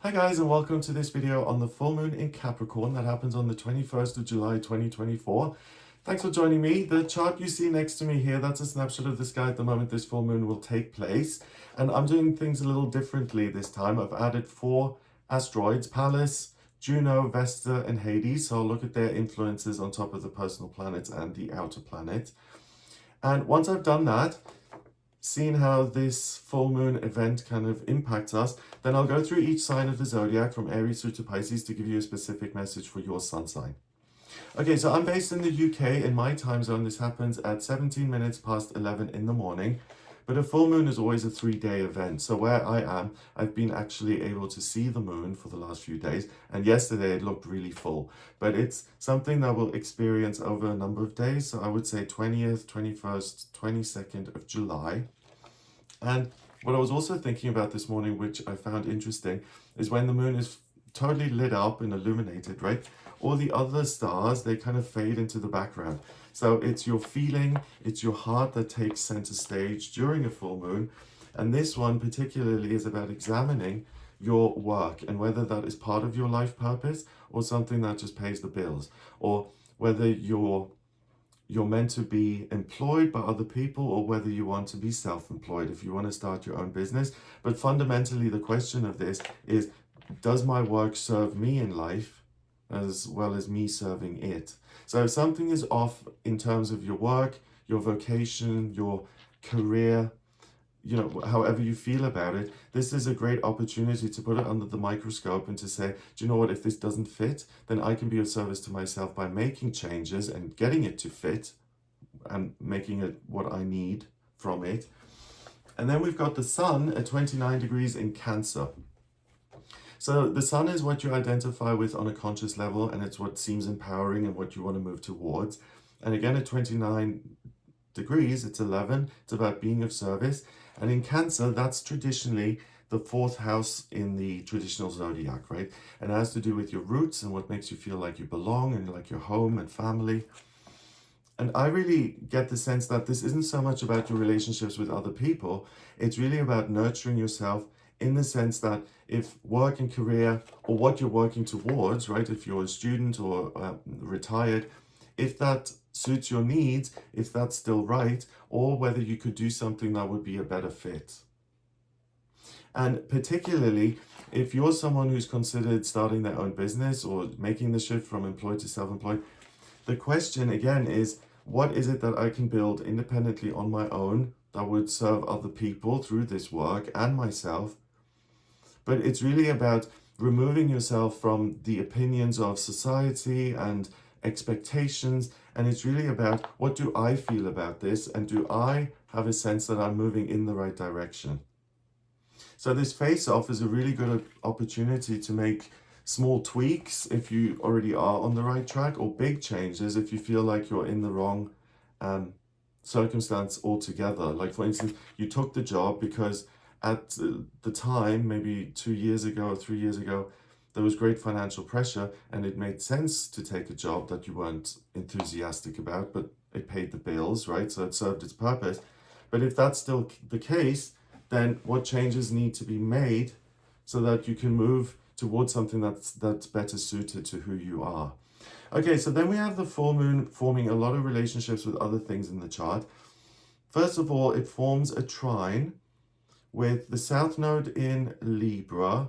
Hi guys, and welcome to this video on the full moon in Capricorn that happens on the 21st of July 2024. Thanks for joining me. The chart you see next to me here, that's a snapshot of the sky at the moment this full moon will take place. And I'm doing things a little differently this time. I've added 4 asteroids, Pallas, Juno, Vesta, and Hades. So I'll look at their influences on top of the personal planets and the outer planet. And once I've done that, seeing how this full moon event kind of impacts us, then I'll go through each sign of the zodiac from Aries through to Pisces to give you a specific message for your sun sign. Okay, so I'm based in the UK. In my time zone, this happens at 17 minutes past 11 in the morning. But a full moon is always a 3-day event. So where I am, I've been actually able to see the moon for the last few days. And yesterday it looked really full. But it's something that we'll experience over a number of days. So I would say 20th, 21st, 22nd of July. And what I was also thinking about this morning, which I found interesting, is when the moon is totally lit up and illuminated, right? All the other stars, they kind of fade into the background. So it's your feeling, it's your heart that takes center stage during a full moon. And this one particularly is about examining your work and whether that is part of your life purpose or something that just pays the bills, or whether you're meant to be employed by other people or whether you want to be self-employed if you want to start your own business. But fundamentally, the question of this is, does my work serve me in life as well as me serving it? So if something is off in terms of your work, your vocation, your career, however you feel about it, this is a great opportunity to put it under the microscope and to say, do you know what, if this doesn't fit, then I can be of service to myself by making changes and getting it to fit and making it what I need from it. And then we've got the sun at 29 degrees in Cancer. So the sun is what you identify with on a conscious level, and it's what seems empowering and what you want to move towards. And again, at 29 degrees, it's 11, it's about being of service. And in Cancer, that's traditionally the 4th house in the traditional zodiac, right? And it has to do with your roots and what makes you feel like you belong and like your home and family. And I really get the sense that this isn't so much about your relationships with other people, it's really about nurturing yourself, in the sense that if work and career, or what you're working towards, right, if you're a student or retired, if that suits your needs, if that's still right, or whether you could do something that would be a better fit. And particularly, if you're someone who's considered starting their own business or making the shift from employed to self-employed, the question again is, what is it that I can build independently on my own that would serve other people through this work and myself? But it's really about removing yourself from the opinions of society and expectations, and it's really about, what do I feel about this, and do I have a sense that I'm moving in the right direction? So this face-off is a really good opportunity to make small tweaks if you already are on the right track, or big changes if you feel like you're in the wrong circumstance altogether. Like, for instance, you took the job because at the time, maybe 2 years ago or 3 years ago, there was great financial pressure and it made sense to take a job that you weren't enthusiastic about, but it paid the bills, right? So it served its purpose. But if that's still the case, then what changes need to be made so that you can move towards something that's better suited to who you are? Okay, so then we have the full moon forming a lot of relationships with other things in the chart. First of all, it forms a trine with the South Node in Libra,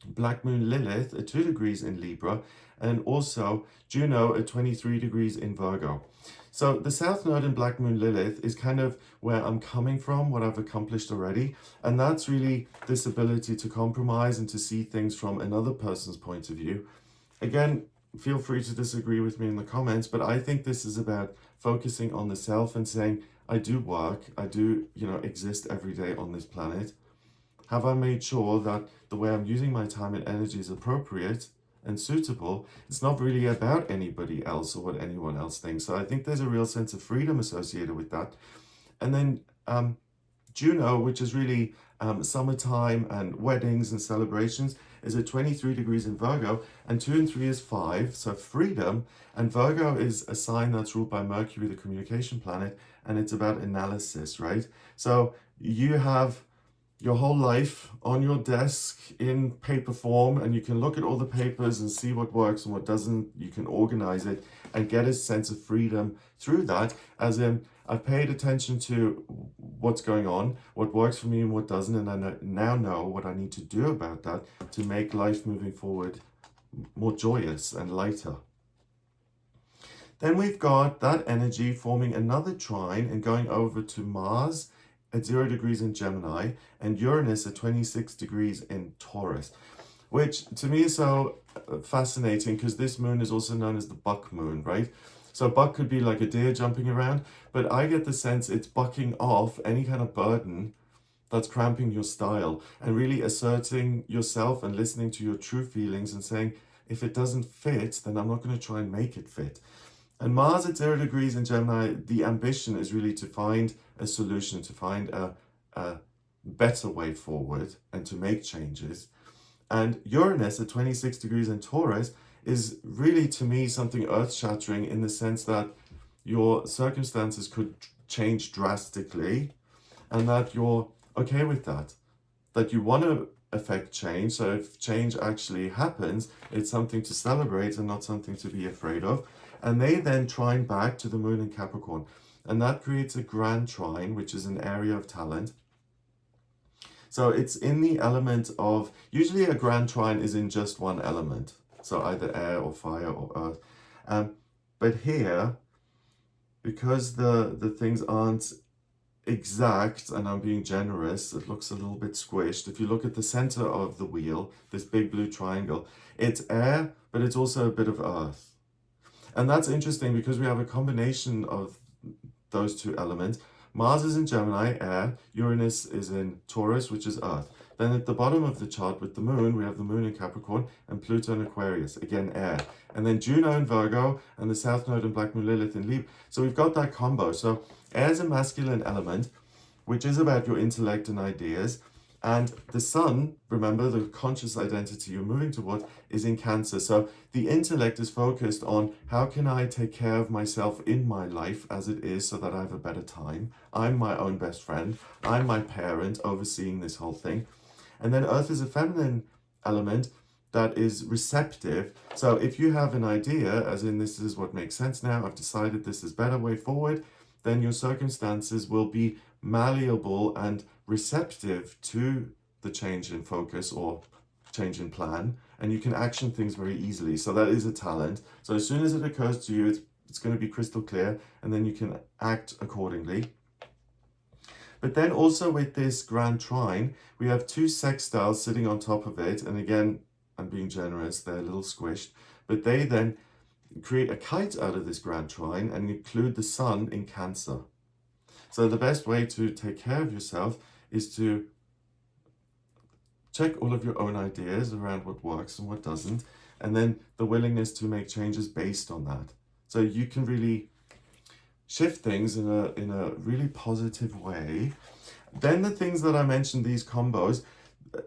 Black Moon Lilith at 2 degrees in Libra, and also Juno at 23 degrees in Virgo. So the South Node in Black Moon Lilith is kind of where I'm coming from, what I've accomplished already. And that's really this ability to compromise and to see things from another person's point of view. Again, feel free to disagree with me in the comments, but I think this is about focusing on the self and saying, I do work, I do, exist every day on this planet. Have I made sure that the way I'm using my time and energy is appropriate and suitable? It's not really about anybody else or what anyone else thinks. So I think there's a real sense of freedom associated with that. And then Juno, which is really summertime and weddings and celebrations, is at 23 degrees in Virgo, and 2 and 3 is 5, so freedom. And Virgo is a sign that's ruled by Mercury, the communication planet, and it's about analysis, right? So you have your whole life on your desk in paper form, and you can look at all the papers and see what works and what doesn't. You can organize it and get a sense of freedom through that, as in I've paid attention to what's going on, what works for me and what doesn't, and I now know what I need to do about that to make life moving forward more joyous and lighter. Then we've got that energy forming another trine and going over to Mars at 0 degrees in Gemini and Uranus at 26 degrees in Taurus, which to me is so fascinating because this moon is also known as the buck moon, right? So buck could be like a deer jumping around, but I get the sense it's bucking off any kind of burden that's cramping your style and really asserting yourself and listening to your true feelings and saying, if it doesn't fit, then I'm not going to try and make it fit. And Mars at 0 degrees in Gemini, the ambition is really to find a solution, to find a better way forward and to make changes. And Uranus at 26 degrees in Taurus is really, to me, something earth-shattering in the sense that your circumstances could change drastically and that you're okay with that you want to affect change. So if change actually happens, it's something to celebrate and not something to be afraid of. And they then trine back to the moon in Capricorn. And that creates a grand trine, which is an area of talent. So it's in the element of, usually a grand trine is in just one element. So either air or fire or earth. But here, because the things aren't exact, and I'm being generous, it looks a little bit squished. If you look at the center of the wheel, this big blue triangle, it's air, but it's also a bit of earth. And that's interesting because we have a combination of those two elements. Mars is in Gemini, air. Uranus is in Taurus, which is earth. Then at the bottom of the chart with the moon, we have the moon in Capricorn and Pluto in Aquarius, again air. And then Juno in Virgo and the South Node and Black Moon Lilith in Libra. So we've got that combo. So air is a masculine element, which is about your intellect and ideas. And the sun, remember, the conscious identity you're moving towards is in Cancer. So the intellect is focused on how can I take care of myself in my life as it is so that I have a better time. I'm my own best friend. I'm my parent overseeing this whole thing. And then earth is a feminine element that is receptive. So if you have an idea, as in this is what makes sense now, I've decided this is a better way forward, then your circumstances will be malleable and receptive to the change in focus or change in plan, and you can action things very easily. So that is a talent. So as soon as it occurs to you, it's going to be crystal clear, and then you can act accordingly. But then also with this grand trine, we have two sextiles sitting on top of it, and again, I'm being generous, they're a little squished, but they then create a kite out of this grand trine and include the sun in Cancer. So the best way to take care of yourself is to check all of your own ideas around what works and what doesn't, and then the willingness to make changes based on that. So you can really shift things in a really positive way. Then the things that I mentioned, these combos,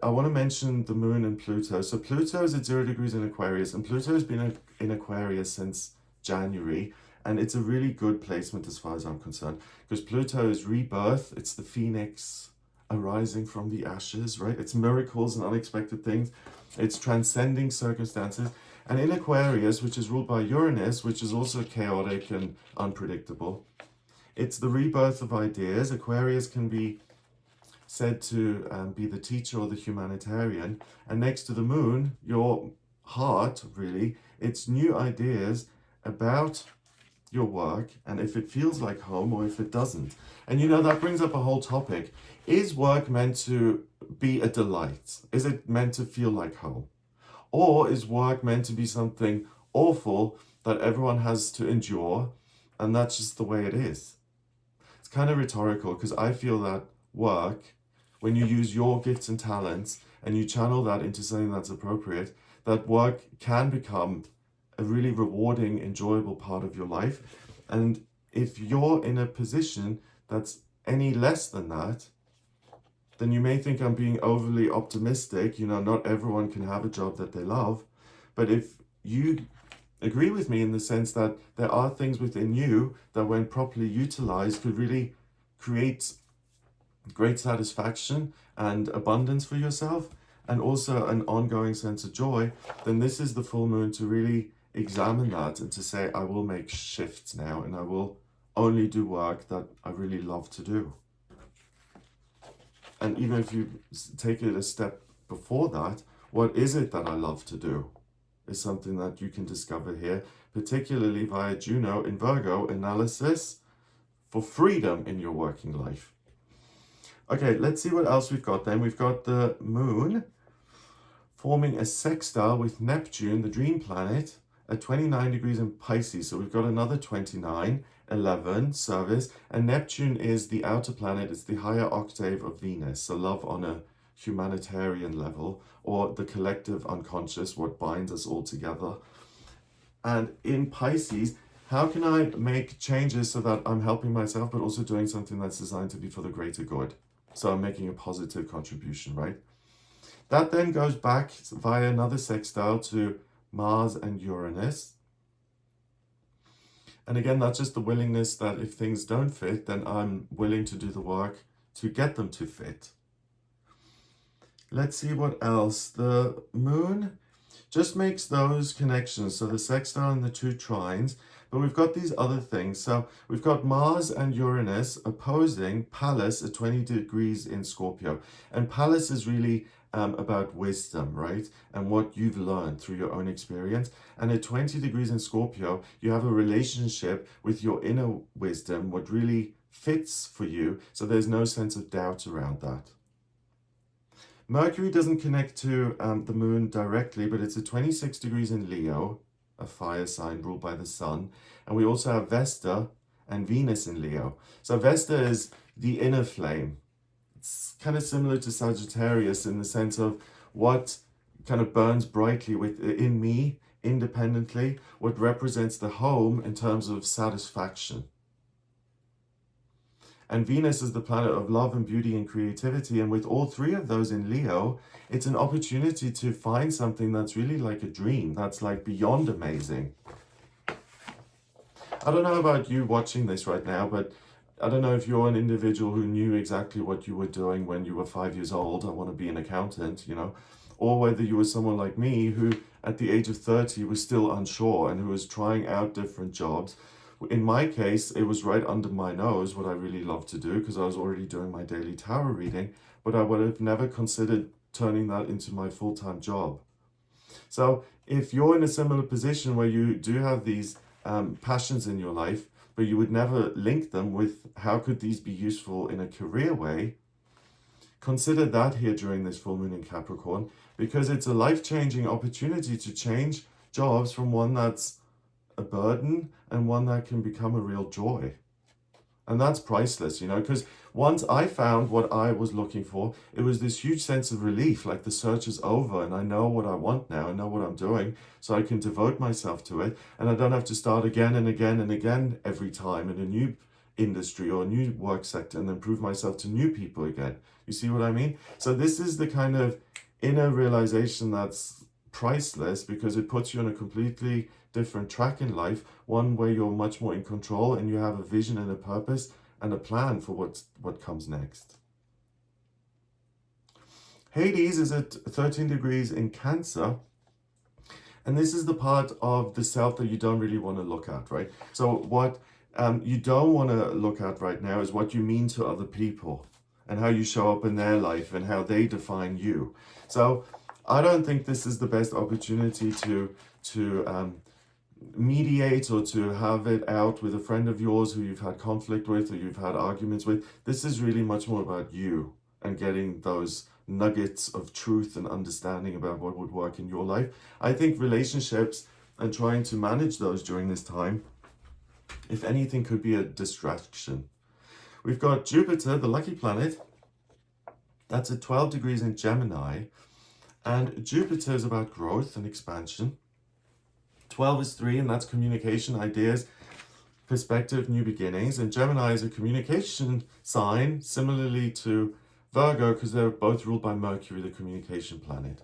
I want to mention the moon and Pluto. So Pluto is at 0 degrees in Aquarius, and Pluto has been in Aquarius since January. And it's a really good placement as far as I'm concerned, because Pluto is rebirth. It's the phoenix arising from the ashes, right? It's miracles and unexpected things. It's transcending circumstances. And in Aquarius, which is ruled by Uranus, which is also chaotic and unpredictable, it's the rebirth of ideas. Aquarius can be said to be the teacher or the humanitarian. And next to the moon, your heart, really, it's new ideas about your work and if it feels like home or if it doesn't. And that brings up a whole topic. Is work meant to be a delight? Is it meant to feel like home? Or is work meant to be something awful that everyone has to endure and that's just the way it is? It's kind of rhetorical because I feel that work, when you use your gifts and talents and you channel that into something that's appropriate, that work can become a really rewarding, enjoyable part of your life. And if you're in a position that's any less than that, then you may think I'm being overly optimistic. Not everyone can have a job that they love. But if you agree with me in the sense that there are things within you that when properly utilized could really create great satisfaction and abundance for yourself, and also an ongoing sense of joy, then this is the full moon to really examine that and to say, I will make shifts now and I will only do work that I really love to do. And even if you take it a step before that, what is it that I love to do is something that you can discover here, particularly via Juno in Virgo analysis for freedom in your working life. Okay, let's see what else we've got then. We've got the moon forming a sextile with Neptune, the dream planet, at 29 degrees in Pisces. So we've got another 29, 11 service, and Neptune is the outer planet. It's the higher octave of Venus. So love on a humanitarian level, or the collective unconscious, what binds us all together. And in Pisces, how can I make changes so that I'm helping myself, but also doing something that's designed to be for the greater good? So I'm making a positive contribution, right? That then goes back via another sextile to Mars and Uranus. And again, that's just the willingness that if things don't fit, then I'm willing to do the work to get them to fit. Let's see what else. The moon just makes those connections. So the sextile and the two trines. But we've got these other things. So we've got Mars and Uranus opposing Pallas at 20 degrees in Scorpio. And Pallas is really about wisdom, right? And what you've learned through your own experience. And at 20 degrees in Scorpio, you have a relationship with your inner wisdom, what really fits for you. So there's no sense of doubt around that. Mercury doesn't connect to the moon directly, but it's at 26 degrees in Leo, a fire sign ruled by the sun. And we also have Vesta and Venus in Leo. So Vesta is the inner flame. It's kind of similar to Sagittarius in the sense of what kind of burns brightly within me independently, what represents the home in terms of satisfaction. And Venus is the planet of love and beauty and creativity. And with all three of those in Leo, it's an opportunity to find something that's really like a dream, that's like beyond amazing. I don't know about you watching this right now, but I don't know if you're an individual who knew exactly what you were doing when you were 5 years old. I want to be an accountant, you know, or whether you were someone like me who at the age of 30 was still unsure and who was trying out different jobs. In my case, it was right under my nose what I really love to do because I was already doing my daily tarot reading, but I would have never considered turning that into my full-time job. So if you're in a similar position where you do have these passions in your life, but you would never link them with how could these be useful in a career way, consider that here during this full moon in Capricorn, because it's a life-changing opportunity to change jobs from one that's a burden and one that can become a real joy. And that's priceless, you know, because once I found what I was looking for, it was this huge sense of relief, like the search is over and I know what I want now, I know what I'm doing, so I can devote myself to it, and I don't have to start again and again and again every time in a new industry or a new work sector and then prove myself to new people again. You see what I mean? So this is the kind of inner realization that's priceless because it puts you on a completely different track in life, one where you're much more in control and you have a vision and a purpose and a plan for what comes next. Hades is at 13 degrees in Cancer, and this is the part of the self that you don't really want to look at, right? So what you don't want to look at right now is what you mean to other people and how you show up in their life and how they define you. So I don't think this is the best opportunity to mediate or to have it out with a friend of yours who you've had conflict with or you've had arguments with. This is really much more about you and getting those nuggets of truth and understanding about what would work in your life. I think relationships and trying to manage those during this time, if anything, could be a distraction. We've got Jupiter, the lucky planet, that's at 12 degrees in Gemini, and Jupiter is about growth and expansion. 12 is 3, and that's communication, ideas, perspective, new beginnings. And Gemini is a communication sign, similarly to Virgo, because they're both ruled by Mercury, the communication planet.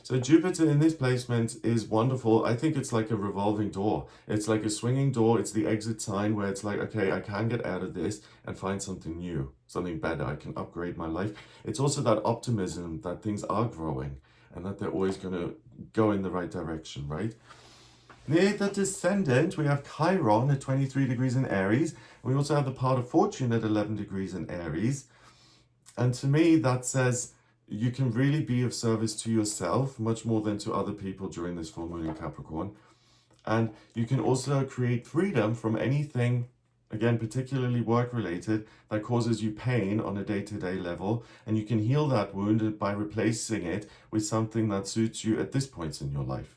So Jupiter in this placement is wonderful. I think it's like a revolving door. It's like a swinging door. It's the exit sign where it's like, okay, I can get out of this and find something new, something better. I can upgrade my life. It's also that optimism that things are growing and that they're always going to go in the right direction, right? Near the descendant, we have Chiron at 23 degrees in Aries. We also have the part of fortune at 11 degrees in Aries. And to me, that says you can really be of service to yourself much more than to other people during this full moon in Capricorn. And you can also create freedom from anything, again, particularly work-related, that causes you pain on a day-to-day level. And you can heal that wound by replacing it with something that suits you at this point in your life.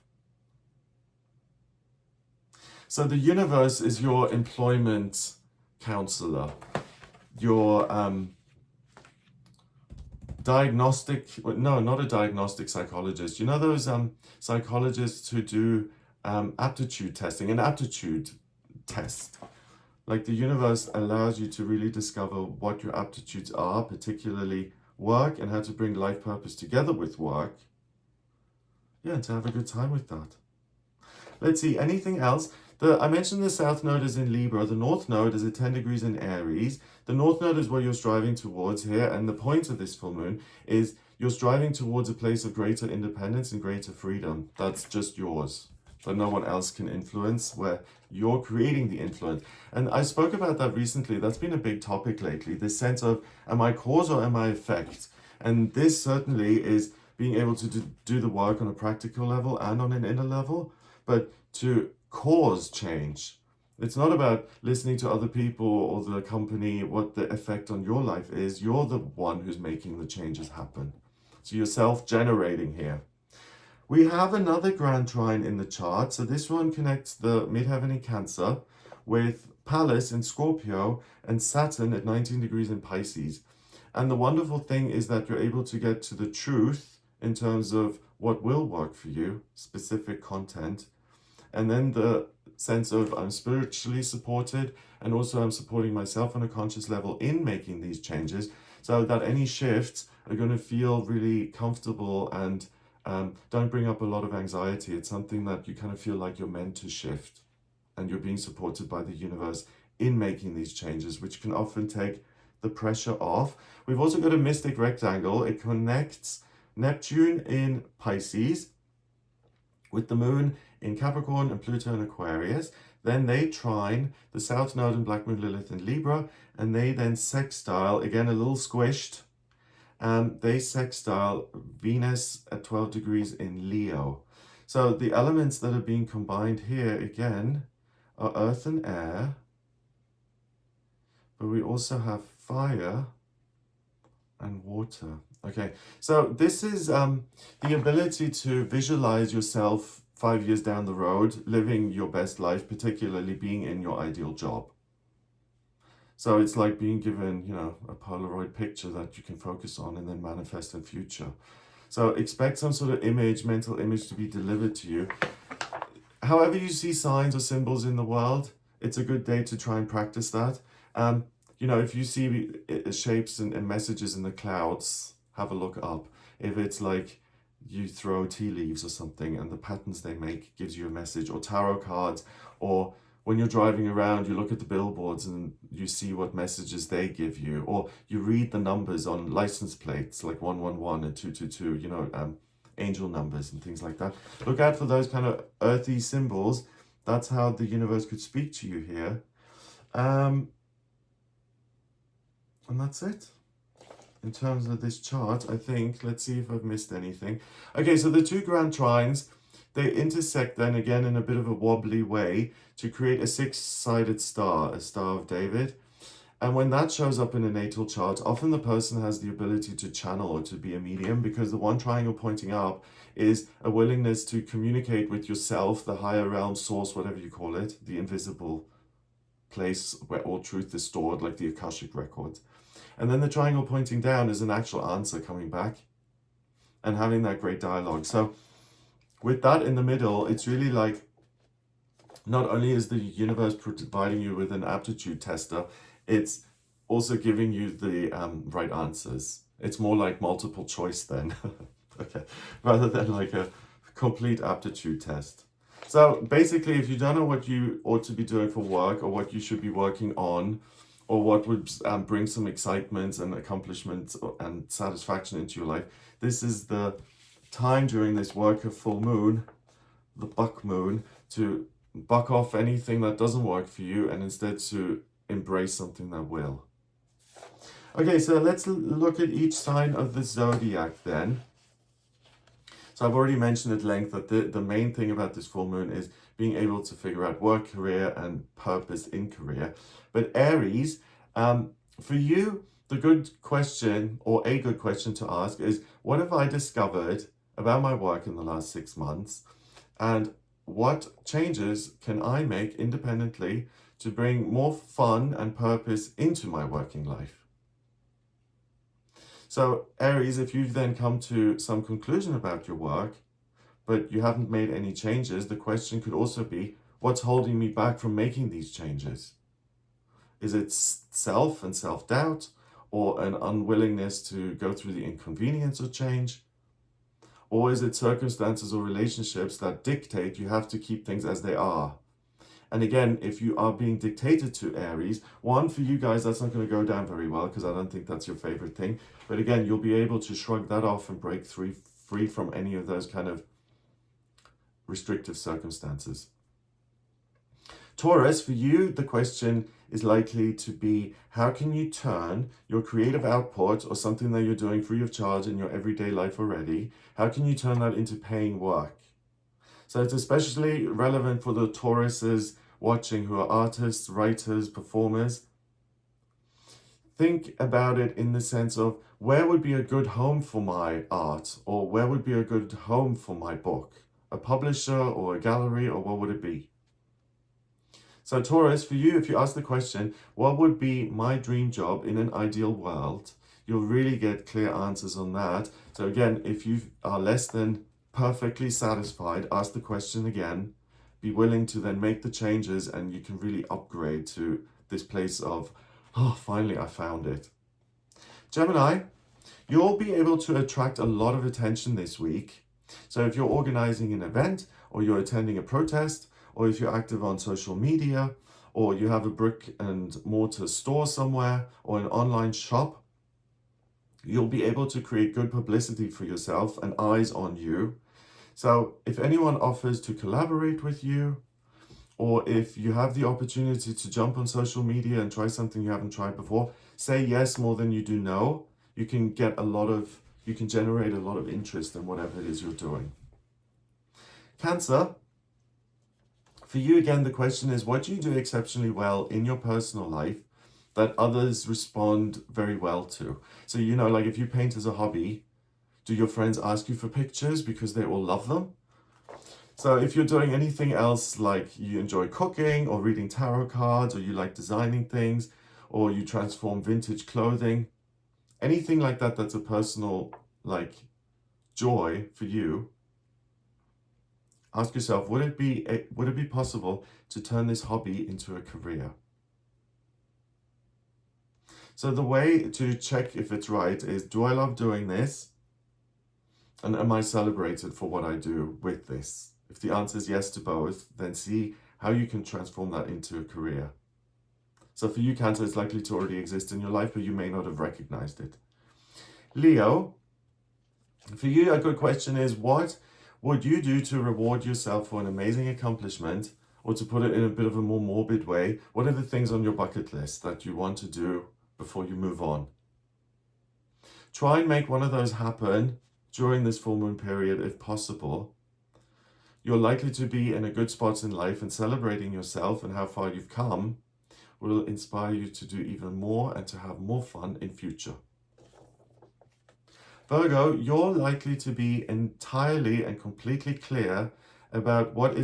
So the universe is your employment counselor, your not a diagnostic psychologist. You know those psychologists who do aptitude testing, an aptitude test. Like the universe allows you to really discover what your aptitudes are, particularly work, and how to bring life purpose together with work. Yeah, and to have a good time with that. Let's see, anything else? I mentioned the South Node is in Libra. The North Node is at 10 degrees in Aries. The North Node is what you're striving towards here. And the point of this full moon is you're striving towards a place of greater independence and greater freedom. That's just yours. That no one else can influence, where you're creating the influence. And I spoke about that recently. That's been a big topic lately. This sense of, am I cause or am I effect? And this certainly is being able to do the work on a practical level and on an inner level. But to cause change. It's not about listening to other people or the company, what the effect on your life is. You're the one who's making the changes happen. So you're self-generating here. We have another grand trine in the chart. So this one connects the midheaven in Cancer with Pallas in Scorpio and Saturn at 19 degrees in Pisces. And the wonderful thing is that you're able to get to the truth in terms of what will work for you, specific content. And then the sense of I'm spiritually supported, and also I'm supporting myself on a conscious level in making these changes, so that any shifts are going to feel really comfortable and don't bring up a lot of anxiety. It's something that you kind of feel like you're meant to shift, and you're being supported by the universe in making these changes, which can often take the pressure off. We've also got a mystic rectangle. It connects Neptune in Pisces with the moon in Capricorn and Pluto in Aquarius. Then they trine the South Node and Black Moon Lilith in Libra, and they then sextile, again a little squished, they sextile Venus at 12 degrees in Leo. So the elements that are being combined here again are earth and air, but we also have fire and water. Okay, so this is the ability to visualize yourself 5 years down the road, living your best life, particularly being in your ideal job. So it's like being given, you know, a Polaroid picture that you can focus on and then manifest in future. So expect some sort of image, mental image to be delivered to you. However you see signs or symbols in the world, it's a good day to try and practice that. You know, if you see shapes and messages in the clouds, have a look up. If it's like you throw tea leaves or something and the patterns they make gives you a message, or tarot cards, or when you're driving around, you look at the billboards and you see what messages they give you, or you read the numbers on license plates like 111 and 222, you know, angel numbers and things like that. Look out for those kind of earthy symbols. That's how the universe could speak to you here. And that's it. In terms of this chart, I think, let's see if I've missed anything. Okay, so the two grand trines, they intersect then again in a bit of a wobbly way to create a six-sided star, a Star of David. And when that shows up in a natal chart, often the person has the ability to channel or to be a medium, because the one triangle pointing up is a willingness to communicate with yourself, the higher realm, source, whatever you call it, the invisible place where all truth is stored, like the Akashic records. And then the triangle pointing down is an actual answer coming back and having that great dialogue. So with that in the middle, it's really like, not only is the universe providing you with an aptitude tester, it's also giving you the right answers. It's more like multiple choice then. Okay, rather than like a complete aptitude test. So basically, if you don't know what you ought to be doing for work or what you should be working on, or what would bring some excitement and accomplishment and satisfaction into your life, this is the time during this worker full moon, the buck moon, to buck off anything that doesn't work for you and instead to embrace something that will. Okay, so let's look at each sign of the zodiac then. So I've already mentioned at length that the main thing about this full moon is being able to figure out work, career, and purpose in career. But Aries, for you, the good question, or a good question to ask is, what have I discovered about my work in the last 6 months? And what changes can I make independently to bring more fun and purpose into my working life? So Aries, if you've then come to some conclusion about your work, but you haven't made any changes, the question could also be, what's holding me back from making these changes? Is it self and self-doubt, or an unwillingness to go through the inconvenience of change? Or is it circumstances or relationships that dictate you have to keep things as they are? And again, if you are being dictated to, Aries, one, for you guys, that's not going to go down very well because I don't think that's your favorite thing. But again, you'll be able to shrug that off and break free from any of those kind of restrictive circumstances. Taurus, for you, the question is likely to be, how can you turn your creative output or something that you're doing free of charge in your everyday life already, how can you turn that into paying work? So it's especially relevant for the Tauruses watching who are artists, writers, performers. Think about it in the sense of, where would be a good home for my art, or where would be a good home for my book? A publisher or a gallery, or what would it be? So Taurus, for you, if you ask the question, what would be my dream job in an ideal world? You'll really get clear answers on that. So again, if you are less than perfectly satisfied, ask the question again, be willing to then make the changes, and you can really upgrade to this place of, oh, finally I found it. Gemini, you'll be able to attract a lot of attention this week. So if you're organizing an event, or you're attending a protest, or if you're active on social media, or you have a brick and mortar store somewhere, or an online shop, you'll be able to create good publicity for yourself and eyes on you. So if anyone offers to collaborate with you, or if you have the opportunity to jump on social media and try something you haven't tried before, say yes more than you do no. You can generate a lot of interest in whatever it is you're doing. Cancer, for you again, the question is, what do you do exceptionally well in your personal life that others respond very well to? So, like if you paint as a hobby, do your friends ask you for pictures because they all love them? So if you're doing anything else, like you enjoy cooking or reading tarot cards, or you like designing things, or you transform vintage clothing, anything like that that's a personal joy for you, ask yourself, would it be possible to turn this hobby into a career? So the way to check if it's right is, do I love doing this? And am I celebrated for what I do with this? If the answer is yes to both, then see how you can transform that into a career. So for you, Cancer, it's likely to already exist in your life, but you may not have recognized it. Leo, for you, a good question is, what would you do to reward yourself for an amazing accomplishment? Or to put it in a bit of a more morbid way, what are the things on your bucket list that you want to do before you move on? Try and make one of those happen during this full moon period if possible. You're likely to be in a good spot in life, and celebrating yourself and how far you've come will inspire you to do even more and to have more fun in future. Virgo, you're likely to be entirely and completely clear about what it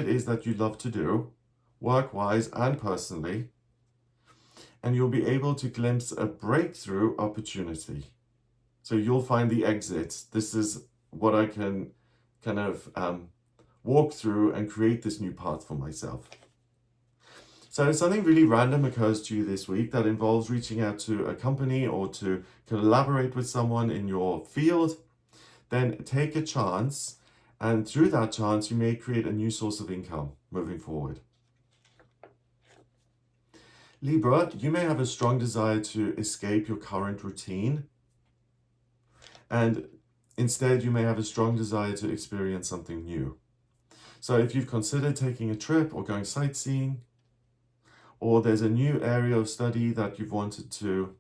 is that you love to do, work-wise and personally, and you'll be able to glimpse a breakthrough opportunity. So you'll find the exit. This is what I can kind of walk through and create this new path for myself. So if something really random occurs to you this week that involves reaching out to a company or to collaborate with someone in your field, then take a chance, and through that chance, you may create a new source of income moving forward. Libra, you may have a strong desire to escape your current routine, and instead you may have a strong desire to experience something new. So if you've considered taking a trip or going sightseeing, or there's a new area of study that you've wanted to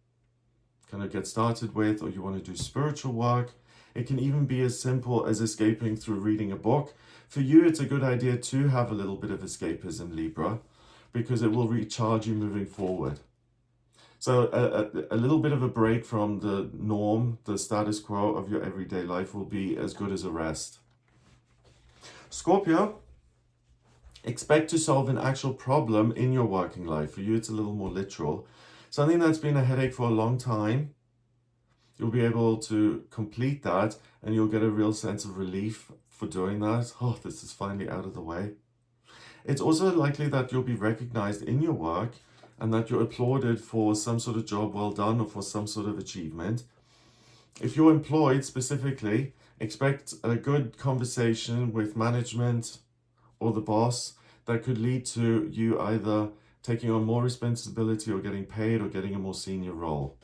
kind of get started with, or you want to do spiritual work, it can even be as simple as escaping through reading a book. For you, it's a good idea to have a little bit of escapism, Libra, because it will recharge you moving forward. So a little bit of a break from the norm, the status quo of your everyday life will be as good as a rest. Scorpio, expect to solve an actual problem in your working life. For you, it's a little more literal. Something that's been a headache for a long time, you'll be able to complete that and you'll get a real sense of relief for doing that. Oh, this is finally out of the way. It's also likely that you'll be recognized in your work and that you're applauded for some sort of job well done or for some sort of achievement. If you're employed specifically, expect a good conversation with management or the boss that could lead to you either taking on more responsibility or getting paid or getting a more senior role.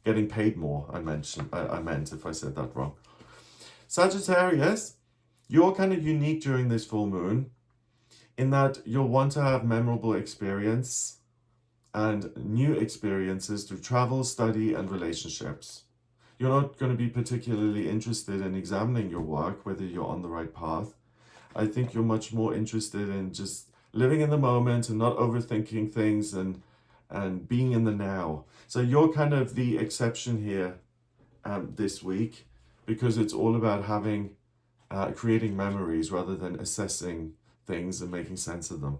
Getting paid more, I meant if I said that wrong. Sagittarius, you're kind of unique during this full moon in that you'll want to have memorable experience and new experiences through travel, study, and relationships. You're not going to be particularly interested in examining your work, whether you're on the right path. I think you're much more interested in just living in the moment and not overthinking things and being in the now. So you're kind of the exception here this week, because it's all about creating memories rather than assessing things and making sense of them.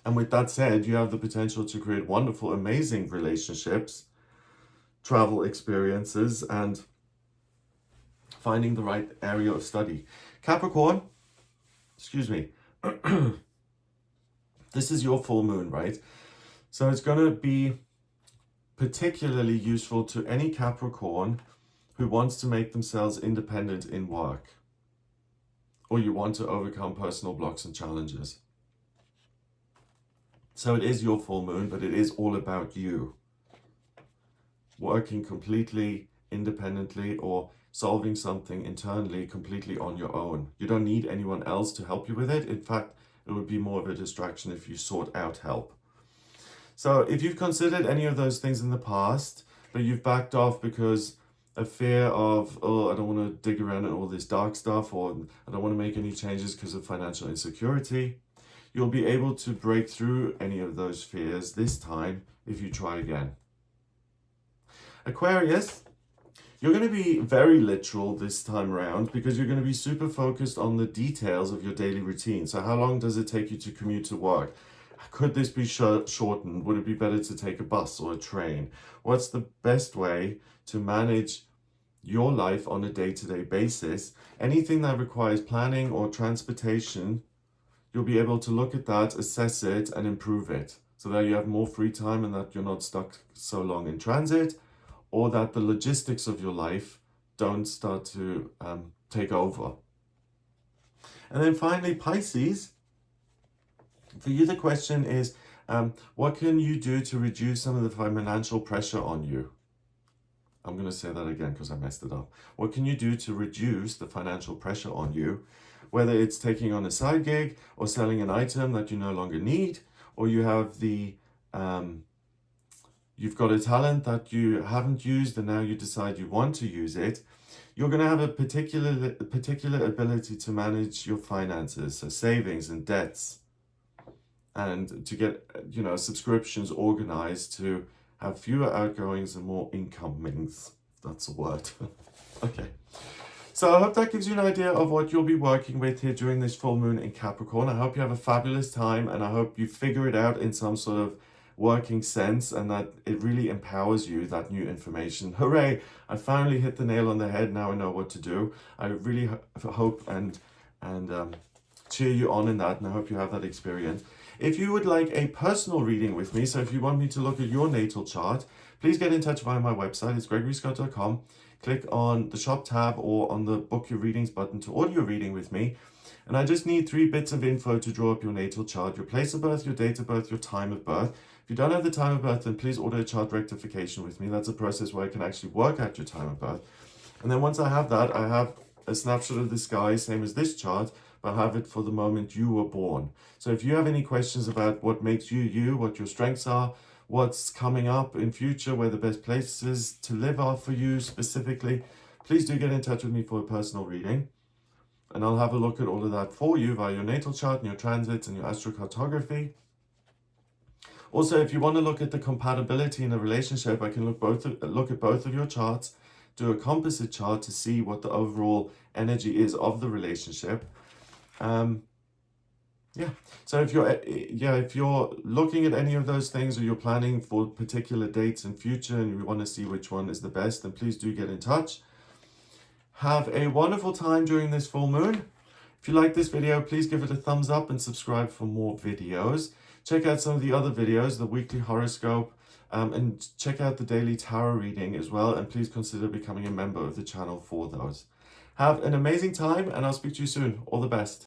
And with that said, you have the potential to create wonderful, amazing relationships, travel experiences, and finding the right area of study. Capricorn, excuse me, this is your full moon, right? So it's going to be particularly useful to any Capricorn who wants to make themselves independent in work, or you want to overcome personal blocks and challenges. So it is your full moon, but it is all about you working completely independently or solving something internally completely on your own. You don't need anyone else to help you with it. In fact, it would be more of a distraction if you sought out help. So if you've considered any of those things in the past, but you've backed off because of fear of, oh, I don't want to dig around in all this dark stuff, or I don't want to make any changes because of financial insecurity, you'll be able to break through any of those fears this time if you try again. Aquarius, you're going to be very literal this time around because you're going to be super focused on the details of your daily routine. So how long does it take you to commute to work? Could this be shortened? Would it be better to take a bus or a train? What's the best way to manage your life on a day-to-day basis? Anything that requires planning or transportation, you'll be able to look at that, assess it, and improve it so that you have more free time and that you're not stuck so long in transit, or that the logistics of your life don't start to take over. And then finally, Pisces, for you the question is, what can you do to reduce some of the financial pressure on you? I'm going to say that again because I messed it up. What can you do to reduce the financial pressure on you? Whether it's taking on a side gig or selling an item that you no longer need, or you have you've got a talent that you haven't used and now you decide you want to use it, you're going to have a particular ability to manage your finances, so savings and debts, and to get subscriptions organized to have fewer outgoings and more incomings, if that's a word. Okay. So I hope that gives you an idea of what you'll be working with here during this full moon in Capricorn. I hope you have a fabulous time, and I hope you figure it out in some sort of working sense and that it really empowers you, that new information. Hooray! I finally hit the nail on the head. Now I know what to do. I really hope and cheer you on in that, and I hope you have that experience. If you would like a personal reading with me, so if you want me to look at your natal chart, please get in touch via my website. It's gregoryscott.com. click on the shop tab or on the book your readings button to order your reading with me. And I just need 3 bits of info to draw up your natal chart: your place of birth, your date of birth, your time of birth. If you don't have the time of birth, then please order a chart rectification with me. That's a process where I can actually work out your time of birth. And then once I have that, I have a snapshot of the sky, same as this chart, but I have it for the moment you were born. So if you have any questions about what makes you you, what your strengths are, what's coming up in future, where the best places to live are for you specifically, please do get in touch with me for a personal reading. And I'll have a look at all of that for you via your natal chart and your transits and your astrocartography. Also, if you want to look at the compatibility in a relationship, I can look at both of your charts, do a composite chart to see what the overall energy is of the relationship. So if you're looking at any of those things, or you're planning for particular dates in future and you want to see which one is the best, then please do get in touch. Have a wonderful time during this full moon. If you like this video, please give it a thumbs up and subscribe for more videos. Check out some of the other videos, the weekly horoscope, and check out the daily tarot reading as well. And please consider becoming a member of the channel for those. Have an amazing time, and I'll speak to you soon. All the best.